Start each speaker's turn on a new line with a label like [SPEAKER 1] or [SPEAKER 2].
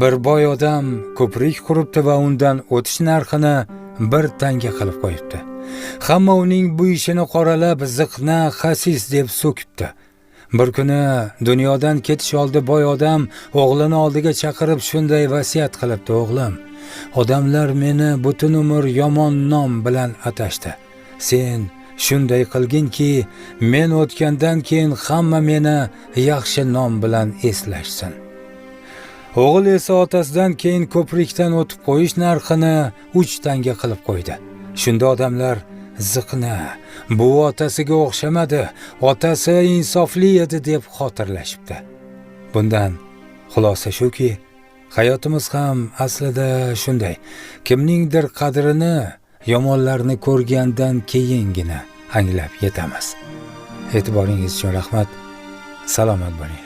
[SPEAKER 1] Bir boy odam ko'prik quribdi va undan o'tish narxini 1 tanga qilib qo'yibdi. Hamma uning bu ishini qoralab, ziqna, xasis deb so'kibdi. Bir kuni dunyodan ketish oldi boy odam o'g'lini oldiga chaqirib shunday vasiyat qilibdi: "O'g'lim, odamlar meni butun umr yomon nom bilan atashdi. Sen shunday qilginki, men o'tgandan keyin hamma meni yaxshi nom bilan eslashsin." O'g'il esa otasidan keyin ko'prikdan o'tib qo'yish narxini 3 tanga qilib qo'ydi. Shunda odamlar ziqna, bu otasiga o'xshamadi, otasi insofli edi deb xotirlashibdi. Bundan xulosa shuki, hayotimiz ham aslida shunday. Kimningdir qadrini yomonlarni ko'rgandan keyingina anglab yetamiz. E'tiboringiz uchun rahmat. Salomat bo'ling.